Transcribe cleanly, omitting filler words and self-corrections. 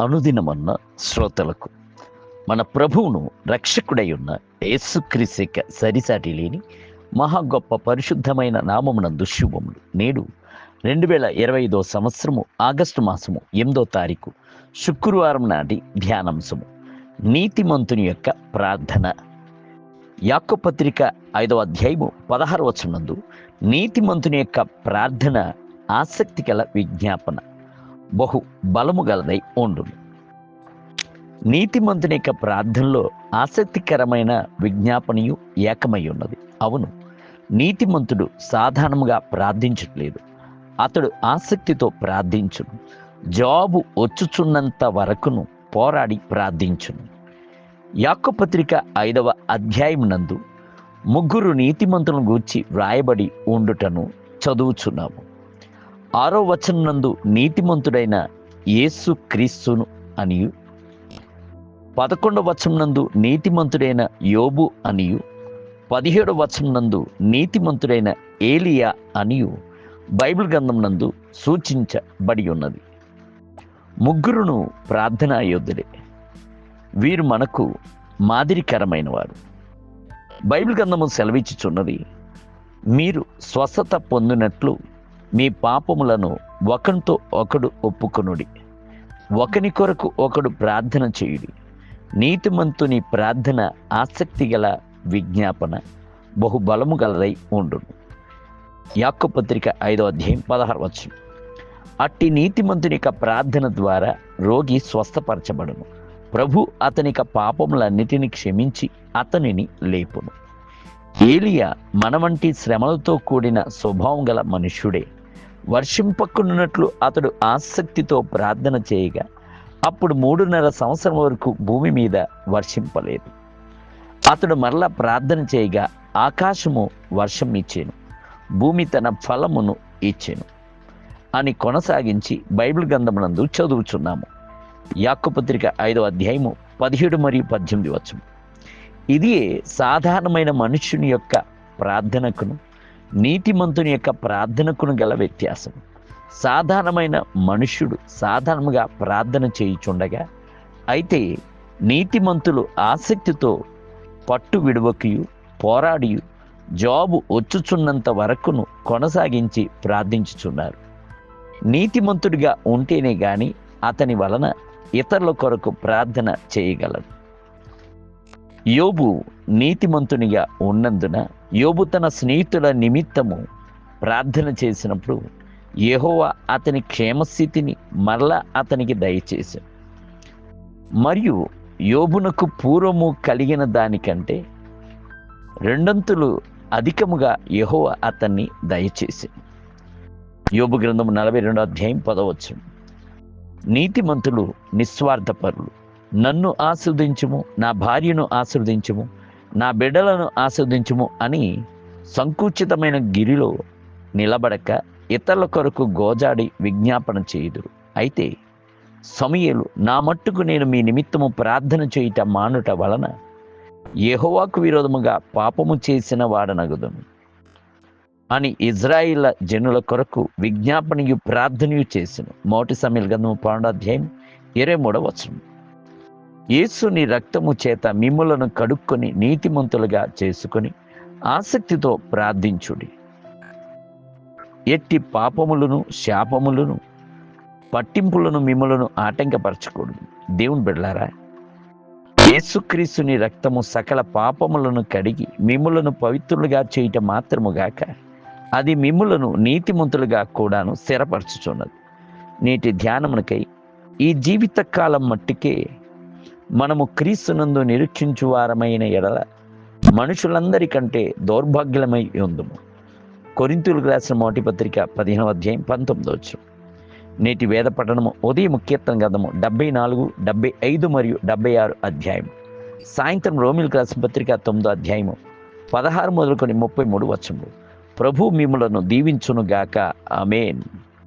అనుదినమన్న శ్రోతలకు మన ప్రభువును రక్షకుడై ఉన్న యేసుక్రీస్తు సరిసాటి లేని మహా గొప్ప పరిశుద్ధమైన నామమునందు శుభములు. నేడు 2025 సంవత్సరము ఆగస్టు మాసము 8వ తారీఖు శుక్రవారం నాటి ధ్యానాంశము నీతిమంతుని యొక్క ప్రార్థన. యాకోబు పత్రిక 5వ అధ్యాయము 16వ వచనమందు నీతిమంతుని యొక్క ప్రార్థన ఆసక్తి గల విజ్ఞాపన, బహు బలము గలదై ఉండును. నీతిమంతుని యొక్క ప్రార్థనలో ఆసక్తికరమైన విజ్ఞాపనయు ఏకమై ఉన్నది. అవును, నీతిమంతుడు సాధారణంగా ప్రార్థించట్లేదు, అతడు ఆసక్తితో ప్రార్థించును. జవాబు వచ్చుచున్నంత వరకును పోరాడి ప్రార్థించును. యాకోబు పత్రిక 5వ అధ్యాయం నందు 3 నీతిమంతులను గూర్చి వ్రాయబడి ఉండుటను చదువుచున్నాము. 6వ వచనం నందు నీతిమంతుడైన యేసు క్రీస్తును అనియు, 11వ వచనం నందు నీతిమంతుడైన యోబు అనియు, 17వ వచనం నందు నీతిమంతుడైన ఏలియా అనియు బైబిల్ గ్రంథం నందు సూచించబడి ఉన్నది. 3 ప్రార్థనా యోధులే. వీరు మనకు మాదిరికరమైన వారు. బైబిల్ గ్రంథము సెలవిచ్చుచున్నది, మీరు స్వస్థత పొందినట్లు మీ పాపములను ఒకనితో ఒకడు ఒప్పుకొనుడి, ఒకని కొరకు ఒకడు ప్రార్థన చేయుడి. నీతిమంతుని ప్రార్థన ఆసక్తి గల విజ్ఞాపన, బహుబలము గలదై ఉండును. యాకోబు పత్రిక 5వ అధ్యాయం 16వ వచనం. అట్టి నీతిమంతుని యొక్క ప్రార్థన ద్వారా రోగి స్వస్థపరచబడును. ప్రభు అతని యొక్క పాపములన్నిటిని క్షమించి అతనిని లేపును. ఏలియా మన వంటి శ్రమలతో కూడిన స్వభావం గల మనుష్యుడే. వర్షింపకున్నట్లు అతడు ఆసక్తితో ప్రార్థన చేయగా అప్పుడు 3.5 సంవత్సరం వరకు భూమి మీద వర్షింపలేదు. అతడు మరలా ప్రార్థన చేయగా ఆకాశము వర్షం ఇచ్చేను, భూమి తన ఫలమును ఇచ్చెను అని కొనసాగించి బైబిల్ గ్రంథమునందు చదువుచున్నాము. యాకోబు పత్రిక 5వ అధ్యాయము 17 మరియు 18 వచనం. ఇది సాధారణమైన మనుష్యుని యొక్క ప్రార్థనకును నీతిమంతుని యొక్క ప్రార్థనకును గల వ్యత్యాసం. సాధారణమైన మనుష్యుడు సాధారణంగా ప్రార్థన చేయుచుండగా, అయితే నీతిమంతులు ఆసక్తితో పట్టు విడువకియు పోరాడియు జవాబు వచ్చుచున్నంత వరకును కొనసాగించి ప్రార్థించుచున్నారు. నీతిమంతుడిగా ఉంటేనే గాని అతని వలన ఇతరుల కొరకు ప్రార్థన చేయగలడు. యోబు నీతిమంతునిగా ఉన్నందున యోబు తన స్నేహితుల నిమిత్తము ప్రార్థన చేసినప్పుడు యెహోవా అతని క్షేమస్థితిని మరలా అతనికి దయచేశాడు. మరియు యోబునకు పూర్వము కలిగిన దానికంటే 2 అధికముగా యెహోవా అతన్ని దయచేశాడు. యోబు గ్రంథము 42వ అధ్యాయం 10వ వచనం. నీతిమంతులు నిస్వార్థపరులు. నన్ను ఆశీర్వదించుము, నా భార్యను ఆశీర్వదించుము, నా బిడ్డలను ఆశీర్వదించుము అని సంకుచితమైన గిరిలో నిలబడక ఇతరుల కొరకు గోజాడి విజ్ఞాపన చేయుదురు. అయితే సమూయేలు, నా మట్టుకు నేను మీ నిమిత్తము ప్రార్థన చేయుట మానుట వలన యెహోవాకు విరోధముగా పాపము చేసిన వాడనగుదును అని ఇజ్రాయిల జనుల కొరకు విజ్ఞాపనయు ప్రార్థనయు చేసెను. మొదటి సమూయేలు గ్రంథము 12వ అధ్యాయం 23వ వచనం. యేసు నీ రక్తము చేత మిమ్ములను కడుక్కొని నీతిమంతులుగా చేసుకొని ఆసక్తితో ప్రార్థించుడి. ఎట్టి పాపములను శాపములను పట్టింపులను మిమ్ములను ఆటంకపరచకూడదు. దేవుని బిడ్డలారా, యేసుక్రీస్తుని రక్తము సకల పాపములను కడిగి మిమ్ములను పవిత్రులుగా చేయటం మాత్రముగాక అది మిమ్ములను నీతిమంతులుగా కూడాను స్థిరపరచుచున్నది. నేటి ధ్యానమునకై ఈ జీవితకాలం మట్టికే మనము క్రీస్తునందు నిరీక్షించు వారమైన ఎడల మనుషులందరికంటే దౌర్భాగ్యులమై ఉందుము. కొరింథీయులకు రాసిన మొదటి పత్రిక 15వ అధ్యాయం 19వ వచనం. నేటి వేద పఠనము ఉదయం కీర్తన గ్రంథము 74, 75 మరియు 76 అధ్యాయం. సాయంత్రం రోమీయులకు రాసిన పత్రిక 9వ అధ్యాయము 16 మొదలుకొని 33 వచనములు. ప్రభు మిమ్ములను దీవించునుగాక. ఆమేన్.